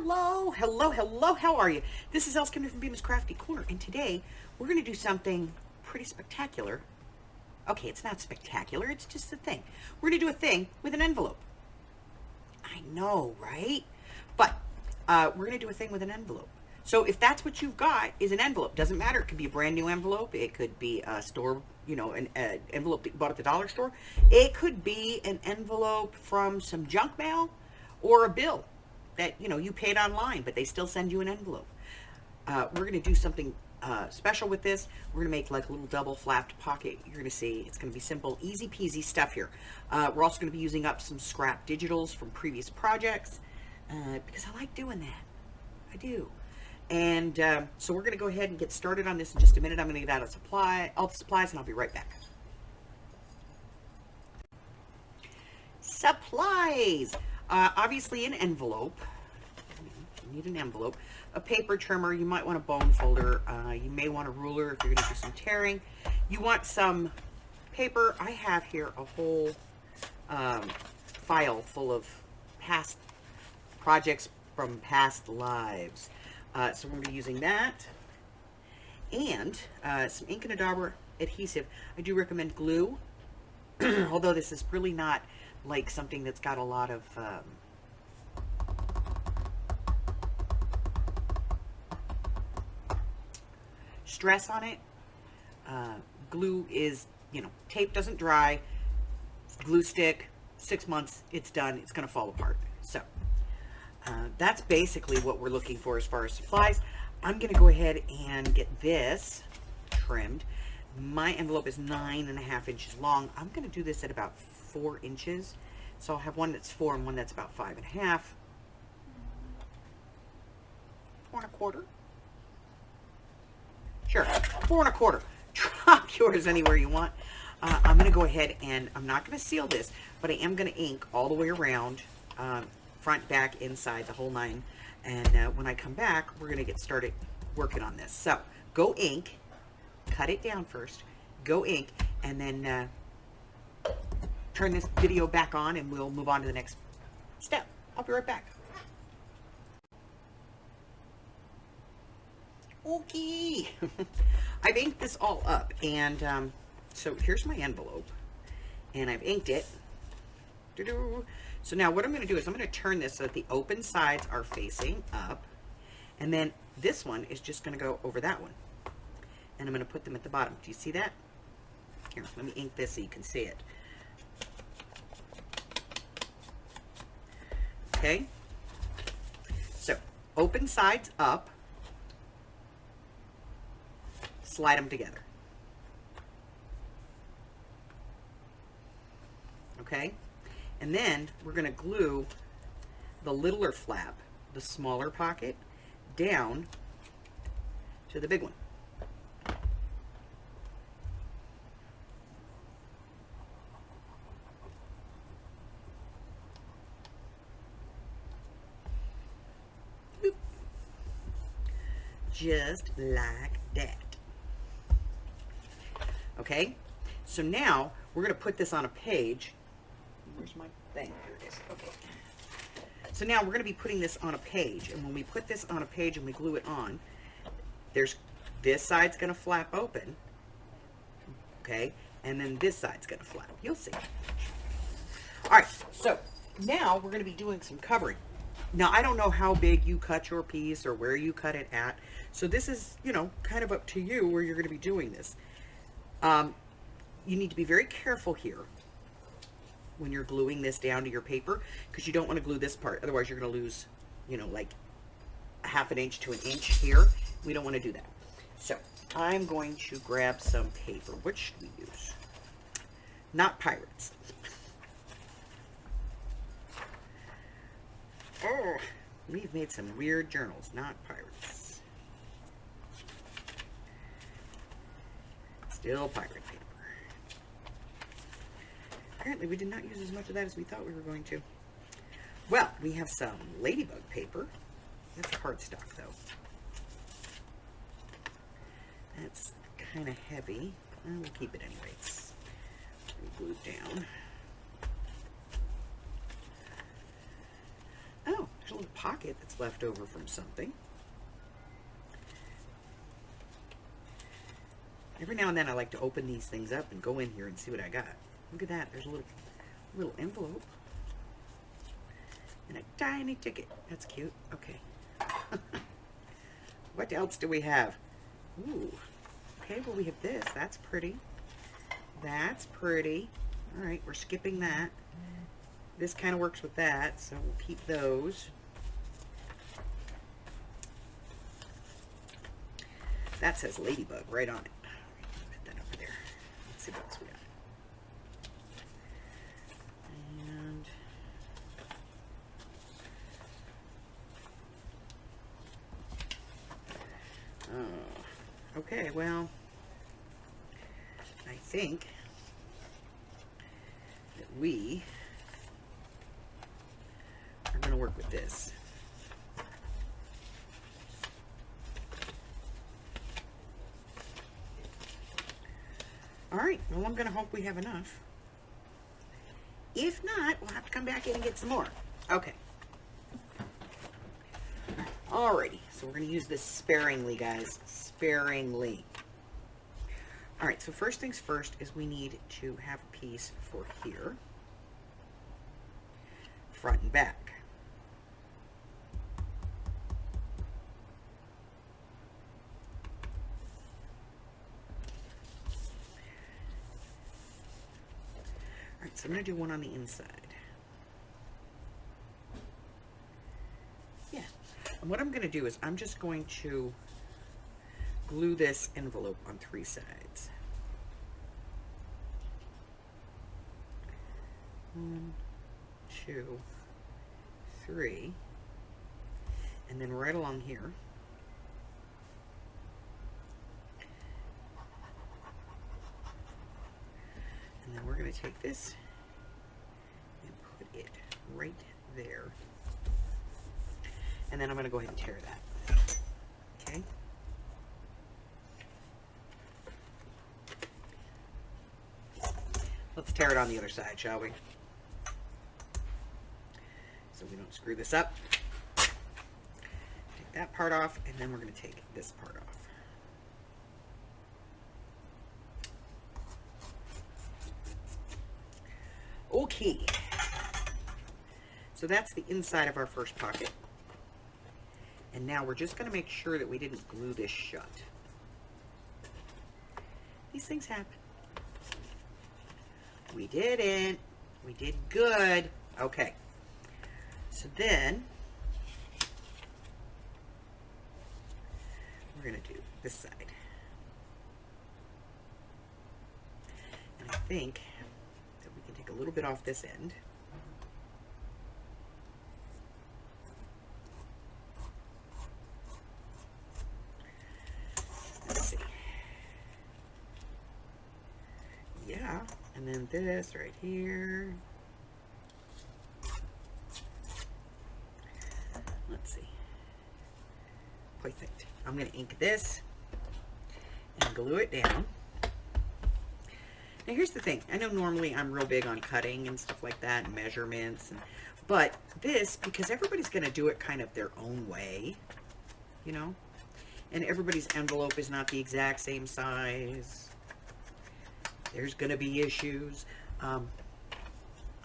Hello, hello, hello, how are you? This is Els Kim from Bemis Crafty Corner, and today we're going to do something pretty spectacular. Okay, it's not spectacular, it's just a thing. We're going to do a thing with an envelope. I know, right? But we're going to do a thing with an envelope. So if that's what you've got is an envelope, doesn't matter. It could be a brand new envelope. It could be a store, an envelope that you bought at the dollar store. It could be an envelope from some junk mail or a bill that, you paid online, but they still send you an envelope. We're going to do something special with this. We're going to make like a little double flapped pocket. You're going to see it's going to be simple, easy peasy stuff here. We're also going to be using up some scrap digitals from previous projects because I like doing that. I do. And so we're going to go ahead and get started on this in just a minute. I'm going to get out all the supplies, and I'll be right back. Supplies. Obviously an envelope. You need an envelope. A paper trimmer. You might want a bone folder. You may want a ruler if you're going to do some tearing. You want some paper. I have here a whole file full of past projects from past lives. So we're going to be using that. And some Ink and Dauber adhesive. I do recommend glue. Although this is really not like something that's got a lot of stress on it. Glue is, tape doesn't dry. Glue stick, 6 months, it's done. It's going to fall apart. So that's basically what we're looking for as far as supplies. I'm going to go ahead and get this trimmed. My envelope is 9.5 inches long. I'm going to do this at about 4 inches. So I'll have one that's 4 and one that's about 5.5. 4.25. Sure, 4.25. Drop yours anywhere you want. I'm going to go ahead and I'm not going to seal this, but I am going to ink all the way around, front, back, inside, the whole nine. And when I come back, we're going to get started working on this. So go ink, cut it down first, go ink, and then turn this video back on and we'll move on to the next step. I'll be right back. Okay. I've inked this all up, and so here's my envelope, and I've inked it. So now what I'm going to do is I'm going to turn this so that the open sides are facing up, and then this one is just going to go over that one, and I'm going to put them at the bottom. Do you see that? Here, let me ink this so you can see it. Okay, so open sides up, slide them together. Okay, and then we're going to glue the littler flap, the smaller pocket, down to the big one. Boop. Just like that. Okay, so now we're going to put this on a page. Where's my thing? Here it is. Okay. So now we're going to be putting this on a page, and when we put this on a page and we glue it on, this side's going to flap open, okay, and then this side's going to flap. You'll see. All right, so now we're going to be doing some covering. Now, I don't know how big you cut your piece or where you cut it at, so this is, kind of up to you where you're going to be doing this. You need to be very careful here when you're gluing this down to your paper, because you don't want to glue this part. Otherwise, you're going to lose, like 1/2 inch to 1 inch here. We don't want to do that. So I'm going to grab some paper. Which should we use? Not Pirates. Oh, we've made some weird journals. Not Pirates. Still pirate paper. Apparently we did not use as much of that as we thought we were going to. Well, we have some ladybug paper. That's cardstock though. That's kind of heavy. We'll keep it anyways. Glue it down. Oh, there's a little pocket that's left over from something. Every now and then I like to open these things up and go in here and see what I got. Look at that. There's a little envelope. And a tiny ticket. That's cute. Okay. What else do we have? Ooh. Okay, well we have this. That's pretty. That's pretty. All right, we're skipping that. This kind of works with that, so we'll keep those. That says Ladybug right on it. Put that over there. Let's see what else we got. And okay, well, I think that we are going to work with this. All right, well, I'm going to hope we have enough. If not, we'll have to come back in and get some more. Okay. Alrighty, so we're going to use this sparingly, guys. Sparingly. Alright, so first things first is we need to have a piece for here. Front and back. Alright, so I'm going to do one on the inside. Yeah. And what I'm going to do is I'm just going to glue this envelope on 3 sides. 1, 2, 3. And then right along here. And then we're going to take this and put it right there. And then I'm going to go ahead and tear that. Okay. Let's tear it on the other side, shall we? So we don't screw this up. Take that part off, and then we're going to take this part off. Okay. So that's the inside of our first pocket. And now we're just going to make sure that we didn't glue this shut. These things happen. We didn't. We did good. Okay. So then, we're going to do this side. And I think that we can take a little bit off this end. Let's see. Yeah. And then this right here. Let's see. Perfect. I'm going to ink this and glue it down. Now here's the thing. I know normally I'm real big on cutting and stuff like that and measurements. But this, because everybody's going to do it kind of their own way, you know. And everybody's envelope is not the exact same size. There's going to be issues. I'm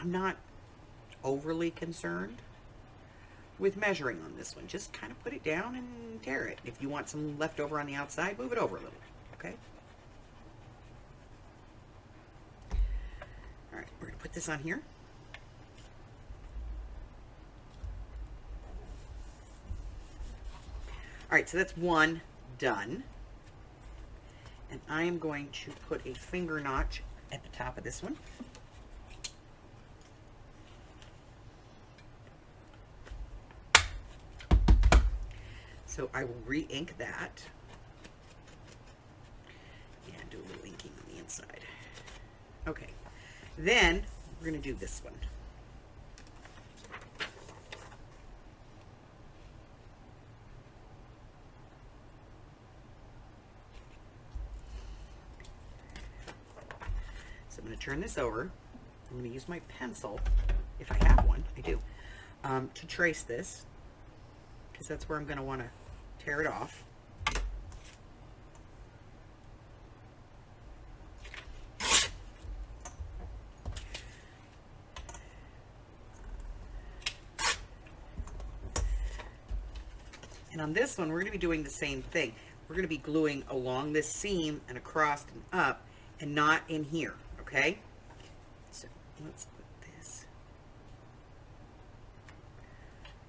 not overly concerned with measuring on this one. Just kind of put it down and tear it. If you want some left over on the outside, move it over a little. Okay? Alright, we're going to put this on here. Alright, so that's one done. And I am going to put a finger notch at the top of this one. So I will re-ink that and do a little inking on the inside. Okay, then we're going to do this one. So I'm going to turn this over. I'm going to use my pencil, if I have one, I do, to trace this. because that's where I'm going to want to tear it off. And on this one, we're going to be doing the same thing. We're going to be gluing along this seam and across and up, and not in here, okay? So let's put this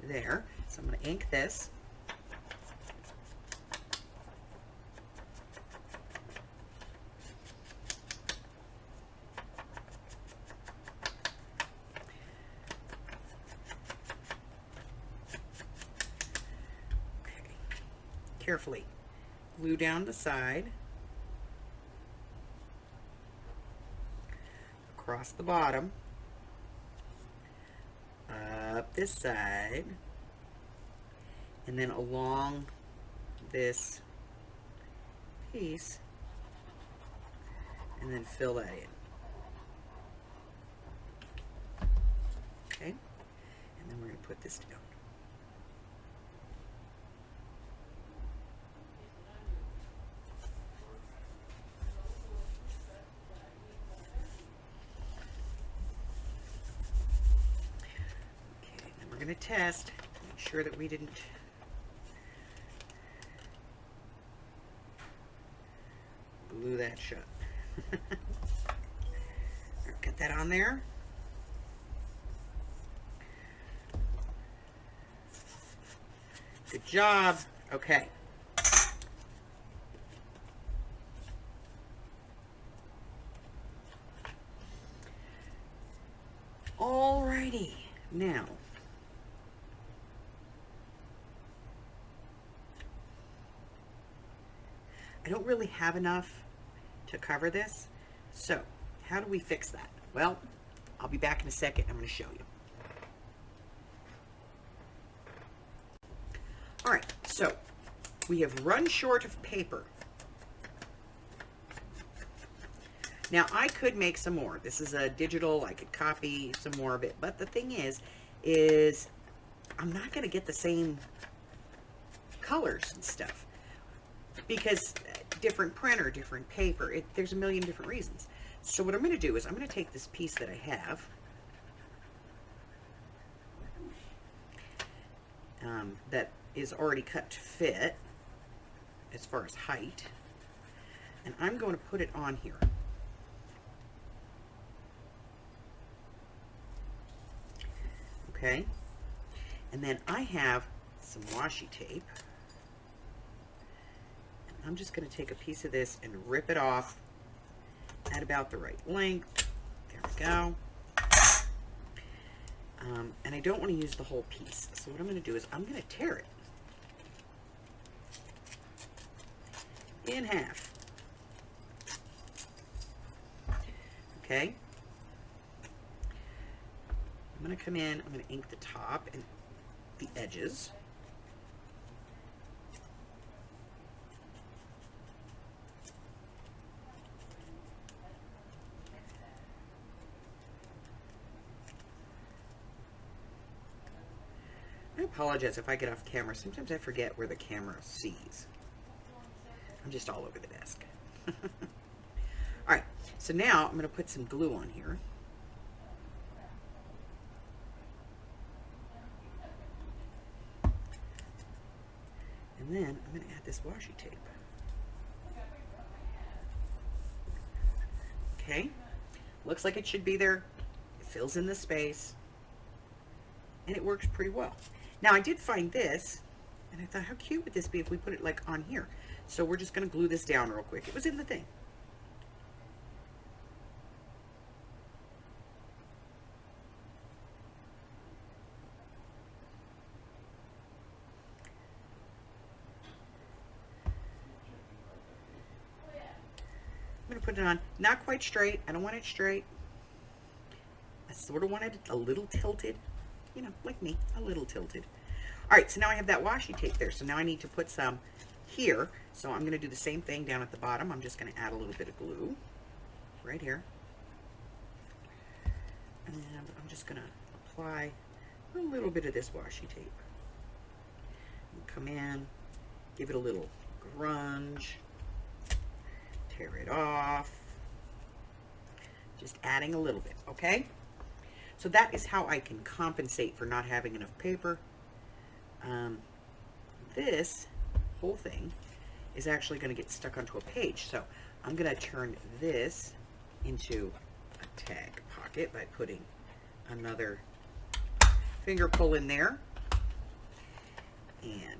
there. So I'm going to ink this. Carefully glue down the side, across the bottom, up this side, and then along this piece, and then fill that in. Okay, and then we're going to put this down. We're going to test, make sure that we didn't glue that shut. Get that on there. Good job. Okay. Alrighty. Now, I don't really have enough to cover this, so how do we fix that? Well, I'll be back in a second. I'm going to show you. All right, so we have run short of paper. Now, I could make some more. This is a digital. I could copy some more of it, but the thing is I'm not going to get the same colors and stuff, because different printer, different paper, there's a million different reasons. So what I'm going to do is I'm going to take this piece that I have, that is already cut to fit as far as height, and I'm going to put it on here. Okay, and then I have some washi tape. I'm just going to take a piece of this and rip it off at about the right length. There we go. And I don't want to use the whole piece. So what I'm going to do is I'm going to tear it in half. Okay. I'm going to come in, I'm going to ink the top and the edges. I apologize if I get off camera. Sometimes I forget where the camera sees. I'm just all over the desk. Alright, so now I'm going to put some glue on here. And then I'm going to add this washi tape. Okay, looks like it should be there. It fills in the space. And it works pretty well. Now I did find this, and I thought, how cute would this be if we put it like on here? So we're just going to glue this down real quick. It was in the thing. I'm going to put it on, not quite straight. I don't want it straight. I sort of want it a little tilted. You know, like me, a little tilted. All right, so now I have that washi tape there. So now I need to put some here. So I'm going to do the same thing down at the bottom. I'm just going to add a little bit of glue right here. And I'm just going to apply a little bit of this washi tape. come in, give it a little grunge, tear it off, just adding a little bit, okay? So that is how I can compensate for not having enough paper. This whole thing is actually going to get stuck onto a page. So I'm going to turn this into a tag pocket by putting another finger pull in there and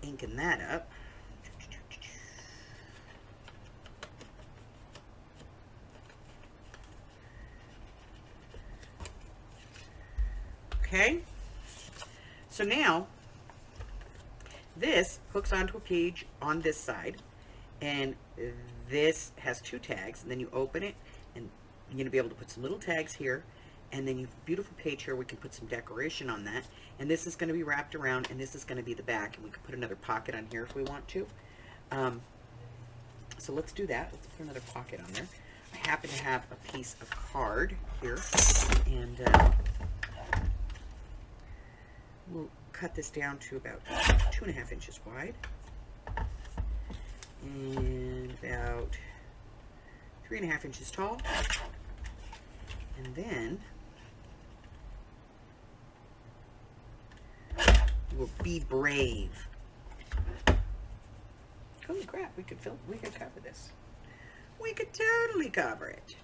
inking that up. Okay, so now this hooks onto a page on this side, and this has two tags, and then you open it and you're going to be able to put some little tags here, and then you have a beautiful page here. We can put some decoration on that, and this is going to be wrapped around, and this is going to be the back, and we can put another pocket on here if we want to. So let's do that. Let's put another pocket on there. I happen to have a piece of card here, and we'll cut this down to about 2.5 inches wide and about 3.5 inches tall. And then we'll be brave. Holy crap, we could cover this. We could totally cover it.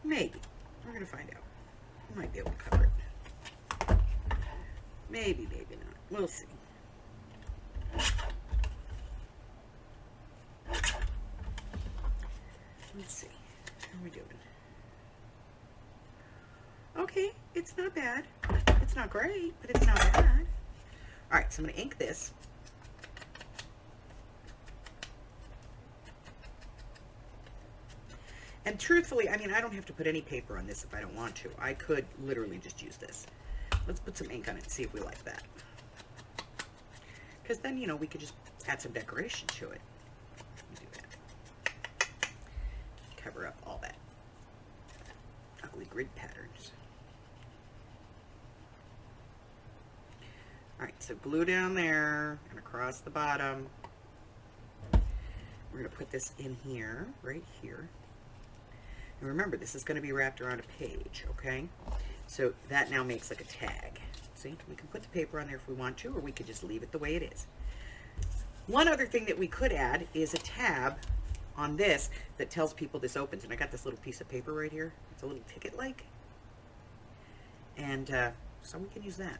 Maybe. We're going to find out. We might be able to cover it. Maybe, maybe not. We'll see. Let's see. How are we doing? Okay, it's not bad. It's not great, but it's not bad. All right, so I'm going to ink this. And truthfully, I mean, I don't have to put any paper on this if I don't want to. I could literally just use this. Let's put some ink on it and see if we like that. Because then, you know, we could just add some decoration to it. Do that. Cover up all that ugly grid patterns. All right, so glue down there and across the bottom. We're going to put this in here, right here. And remember, this is going to be wrapped around a page, okay? So that now makes like a tag. See, we can put the paper on there if we want to, or we could just leave it the way it is. One other thing that we could add is a tab on this that tells people this opens. And I got this little piece of paper right here. It's a little ticket-like. And so we can use that.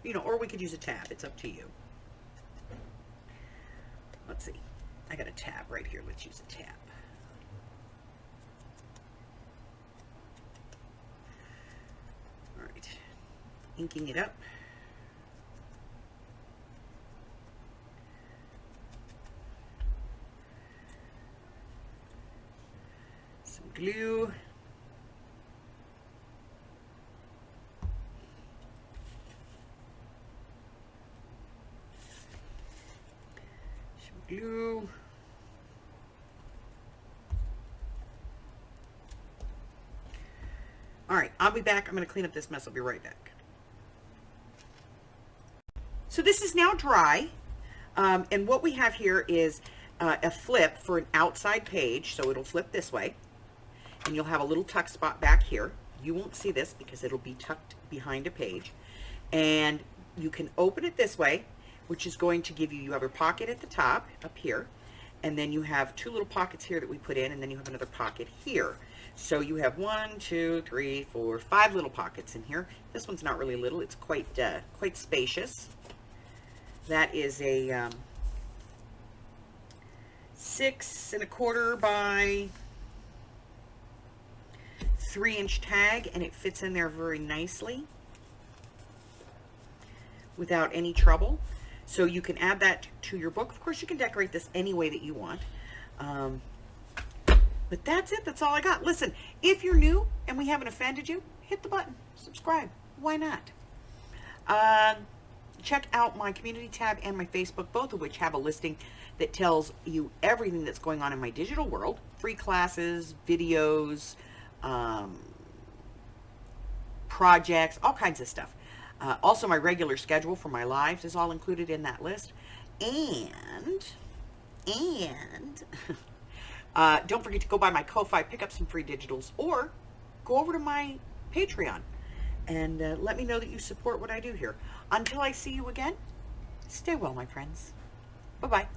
You know, or we could use a tab. It's up to you. Let's see. I got a tab right here. Let's use a tab. Inking it up. Some glue. Some glue. All right, I'll be back. I'm going to clean up this mess. I'll be right back. So this is now dry, and what we have here is a flip for an outside page, so it'll flip this way, and you'll have a little tuck spot back here. You won't see this because it'll be tucked behind a page, and you can open it this way, which is going to give you have a pocket at the top up here, and then you have two little pockets here that we put in, and then you have another pocket here. So you have 1, 2, 3, 4, 5 little pockets in here. This one's not really little; it's quite spacious. That is a 6 1/4 by 3-inch tag, and it fits in there very nicely without any trouble. So you can add that to your book. Of course, you can decorate this any way that you want. But that's it. That's all I got. Listen, if you're new and we haven't offended you, hit the button. Subscribe. Why not? check out my community tab and my Facebook, both of which have a listing that tells you everything that's going on in my digital world. Free classes, videos, projects, all kinds of stuff. Also, my regular schedule for my lives is all included in that list. And don't forget to go by my Ko-Fi, pick up some free digitals, or go over to my Patreon and let me know that you support what I do here. Until I see you again, stay well, my friends. Bye-bye.